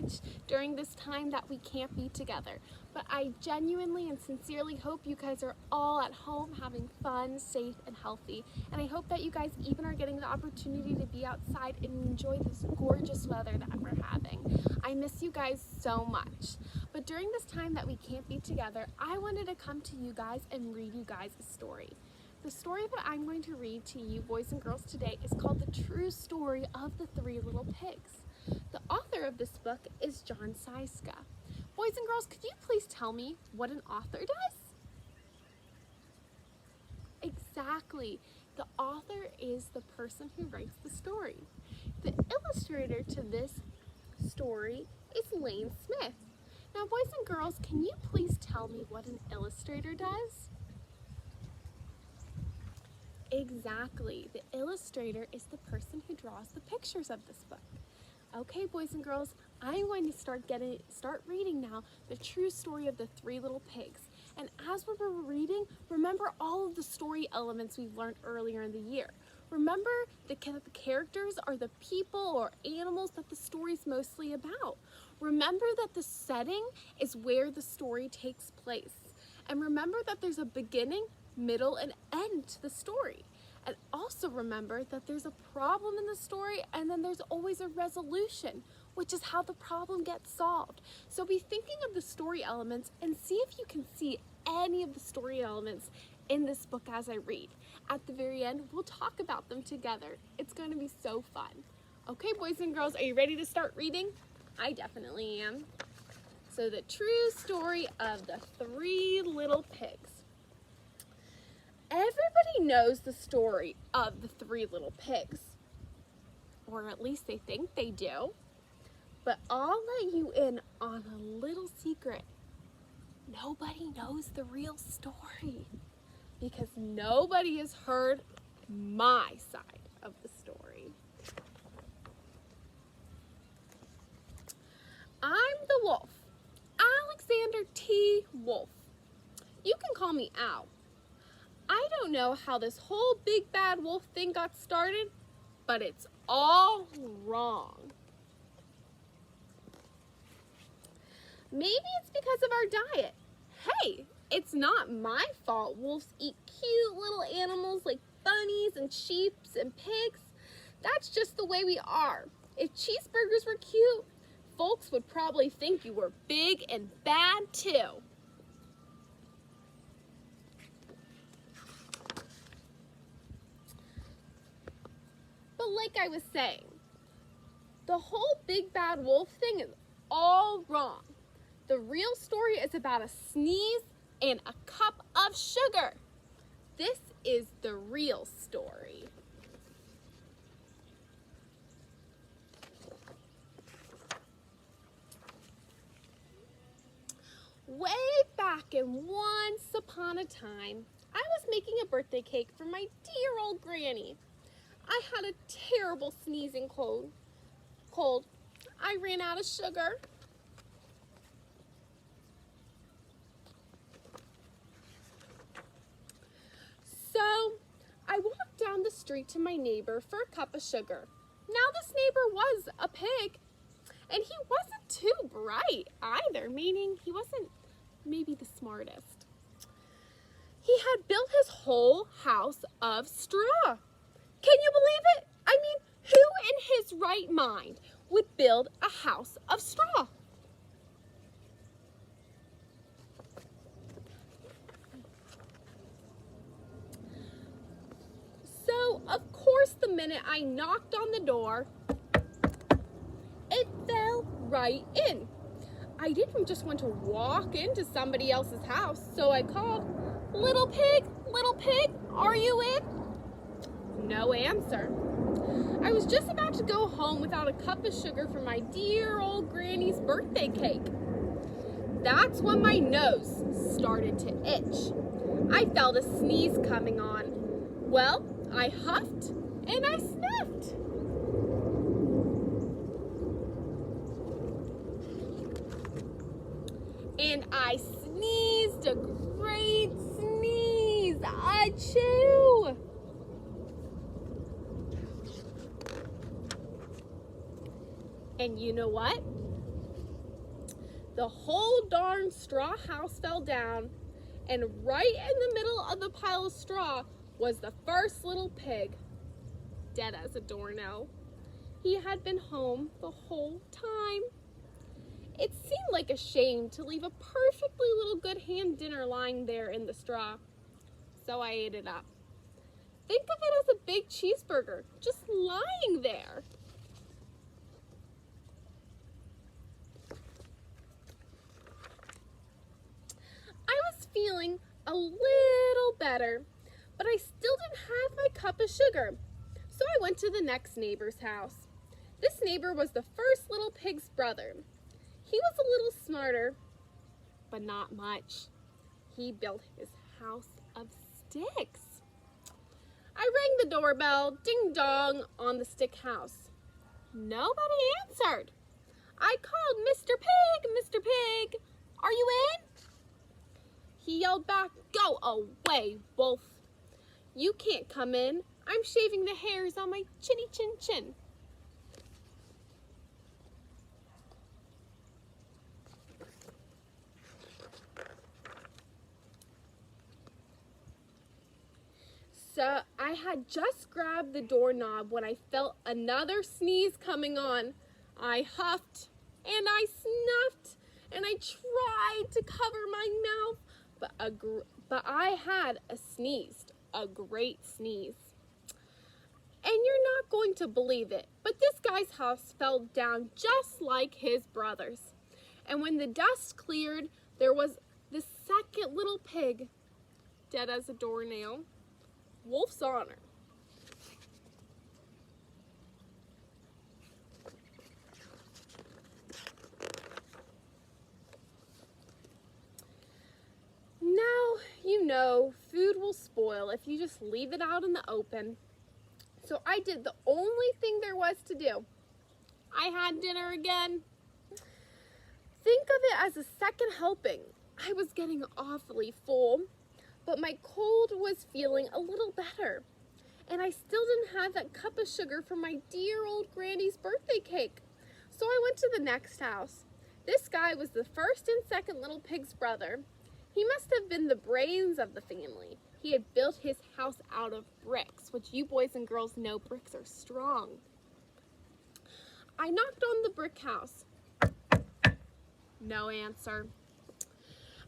much during this time that we can't be together. But I genuinely and sincerely hope you guys are all at home having fun, safe, and healthy. And I hope that you guys even are getting the opportunity to be outside and enjoy this gorgeous weather that we're having. I miss you guys so much. But during this time that we can't be together, I wanted to come to you guys and read you guys a story. The story that I'm going to read to you boys and girls today is called The True Story of the Three Little Pigs. The author of this book is John Sciesca. Boys and girls, could you please tell me what an author does? Exactly. The author is the person who writes the story. The illustrator to this story is Lane Smith. Now, boys and girls, can you please tell me what an illustrator does? Exactly. The illustrator is the person who draws the pictures of this book. Okay, boys and girls, I'm going to start reading now The True Story of the Three Little Pigs. And as we're reading, remember all of the story elements we've learned earlier in the year. Remember the characters are the people or animals that the story's mostly about. Remember that the setting is where the story takes place. And remember that there's a beginning, middle, and end to the story. And also remember that there's a problem in the story and then there's always a resolution, which is how the problem gets solved. So be thinking of the story elements and see if you can see any of the story elements in this book as I read. At the very end, we'll talk about them together. It's going to be so fun. Okay, boys and girls, are you ready to start reading? I definitely am. So The True Story of the Three Little Pigs. Everybody knows the story of the Three Little Pigs, or at least they think they do. But I'll let you in on a little secret. Nobody knows the real story because nobody has heard my side of the story. I'm the wolf, Alexander T. Wolf. You can call me Al. I don't know how this whole big bad wolf thing got started, but it's all wrong. Maybe it's because of our diet. Hey, it's not my fault wolves eat cute little animals like bunnies and sheep and pigs. That's just the way we are. If cheeseburgers were cute, folks would probably think you were big and bad too. But like I was saying, the whole big bad wolf thing is all wrong. The real story is about a sneeze and a cup of sugar. This is the real story. Way back in once upon a time, I was making a birthday cake for my dear old granny. I had a terrible sneezing cold. I ran out of sugar. So I walked down the street to my neighbor for a cup of sugar. Now this neighbor was a pig, and he wasn't too bright either, meaning he wasn't maybe the smartest. He had built his whole house of straw. Can you believe it? I mean, who in his right mind would build a house of straw? So, of course, the minute I knocked on the door, it fell right in. I didn't just want to walk into somebody else's house, so I called, little pig, are you in? No answer. I was just about to go home without a cup of sugar for my dear old granny's birthday cake. That's when my nose started to itch. I felt a sneeze coming on. Well, I huffed and I sniffed. And I sneezed a great sneeze. Achoo! And you know what? the whole darn straw house fell down, and right in the middle of the pile of straw was the first little pig, dead as a doornail. He had been home the whole time. It seemed like a shame to leave a perfectly little good hand dinner lying there in the straw, so I ate it up. Think of it as a big cheeseburger just lying there. I was feeling a little better, but I still didn't have my cup of sugar, so I went to the next neighbor's house. This neighbor was the first little pig's brother. He was a little smarter, but not much. He built his house of sticks. I rang the doorbell, ding dong, on the stick house. Nobody answered. I called, "Mr. Pig, Mr. Pig, are you in?" He yelled back, "Go away, wolf. You can't come in. I'm shaving the hairs on my chinny chin chin." So I had just grabbed the doorknob when I felt another sneeze coming on. I huffed and I snuffed and I tried to cover my mouth, but I had sneezed, a great sneeze. And you're not going to believe it, but this guy's house fell down just like his brother's. And when the dust cleared, there was the second little pig, dead as a doornail. Wolf's honor. Now, you know, food will spoil if you just leave it out in the open. So I did the only thing there was to do. I had dinner again. Think of it as a second helping. I was getting awfully full, but my cold was feeling a little better. And I still didn't have that cup of sugar for my dear old granny's birthday cake. So I went to the next house. This guy was the first and second little pig's brother. He must have been the brains of the family. He had built his house out of bricks, which you boys and girls know bricks are strong. I knocked on the brick house. No answer.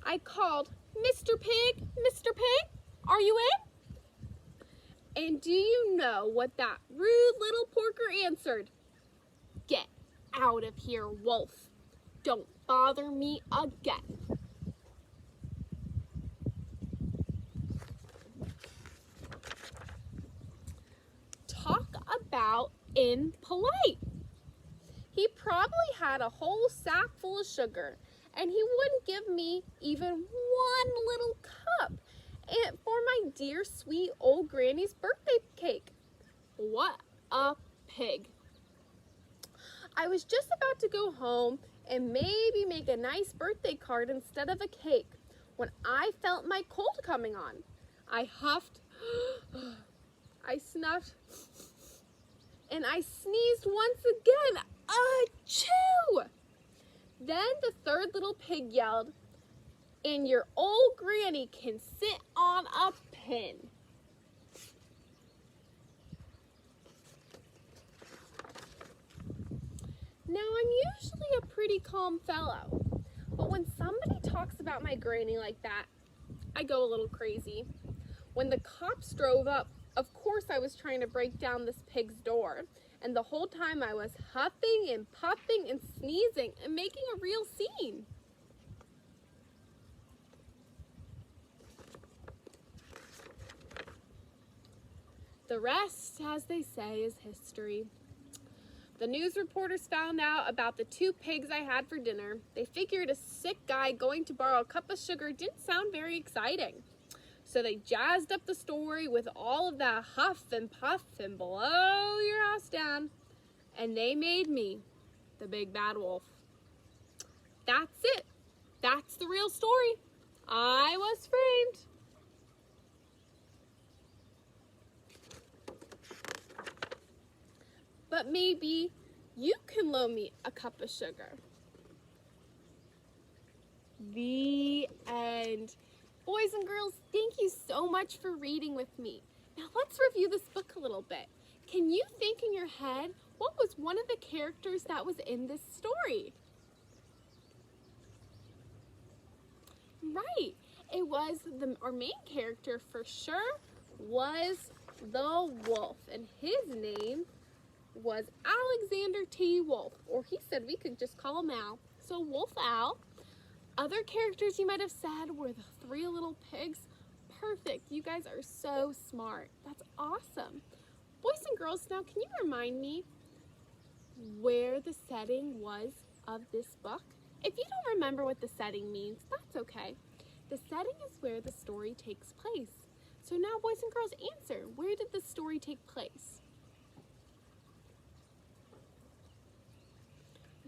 I called, "Mr. Pig, Mr. Pig, are you in?" And do you know what that rude little porker answered? "Get out of here, wolf. Don't bother me again." Talk about impolite. He probably had a whole sack full of sugar, and he wouldn't give me even one little cup for my dear sweet old granny's birthday cake. What a pig. I was just about to go home and maybe make a nice birthday card instead of a cake when I felt my cold coming on. I huffed, I snuffed, and I sneezed once again. Achoo! Then the third little pig yelled, "And your old granny can sit on a pin." Now, I'm usually a pretty calm fellow, but when somebody talks about my granny like that, I go a little crazy. When the cops drove up, of course I was trying to break down this pig's door, and the whole time I was huffing and puffing and sneezing and making a real scene. The rest, as they say, is history. The news reporters found out about the 2 pigs I had for dinner. They figured a sick guy going to borrow a cup of sugar didn't sound very exciting. So they jazzed up the story with all of that huff and puff and blow your house down. And they made me the big bad wolf. That's it. That's the real story. I was framed. But maybe you can loan me a cup of sugar. The end. Boys and girls, thank you so much for reading with me. Now let's review this book a little bit. Can you think in your head what was one of the characters that was in this story? Right, it was our main character for sure was the wolf, and his name was Alexander T. Wolf, or he said we could just call him Al. So Wolf Al. Other characters you might have said were the three little pigs. Perfect, you guys are so smart. That's awesome. Boys and girls, now can you remind me where the setting was of this book? If you don't remember what the setting means, that's okay. The setting is where the story takes place. So now, boys and girls, answer. Where did the story take place?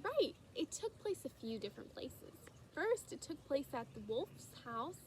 Right, it took place a few different places. First, it took place at the wolf's house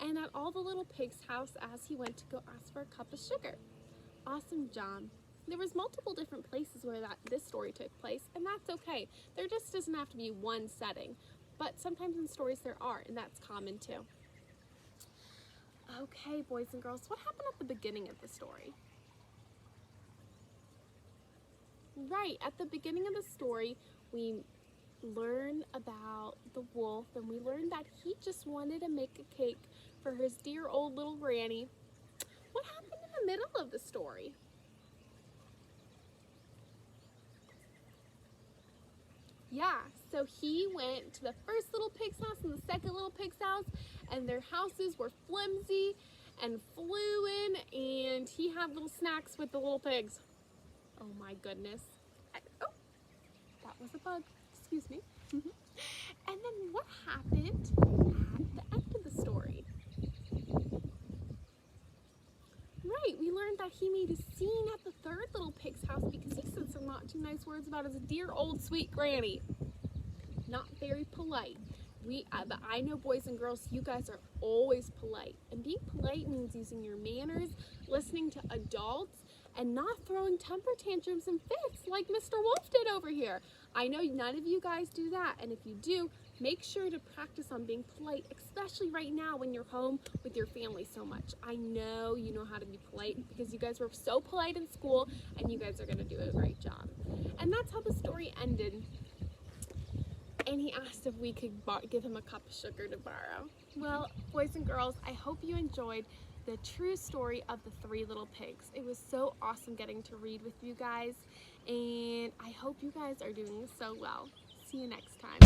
and at all the little pigs' house as he went to go ask for a cup of sugar. Awesome job. There was multiple different places where this story took place, and that's okay. There just doesn't have to be one setting, but sometimes in stories there are, and that's common too. Okay, boys and girls, what happened at the beginning of the story? Right, at the beginning of the story, we learn about the wolf, and we learned that he just wanted to make a cake for his dear old little granny. What happened in the middle of the story? Yeah, so he went to the first little pig's house and the second little pig's house, and their houses were flimsy and flew in, and he had little snacks with the little pigs. Oh my goodness. Oh, that was a bug. Excuse me. And then what happened at the end of the story? Right, we learned that he made a scene at the third little pig's house because he said some not too nice words about his dear old sweet granny. Not very polite. But I know, boys and girls, you guys are always polite. And being polite means using your manners, listening to adults, and not throwing temper tantrums and fits like Mr. Wolf did over here. I know none of you guys do that, and if you do, make sure to practice on being polite, especially right now when you're home with your family so much. I know you know how to be polite because you guys were so polite in school, and you guys are going to do a great job. And that's how the story ended. And he asked if we could give him a cup of sugar to borrow. Well, boys and girls, I hope you enjoyed the true story of the three little pigs. It was so awesome getting to read with you guys, and I hope you guys are doing so well. See you next time.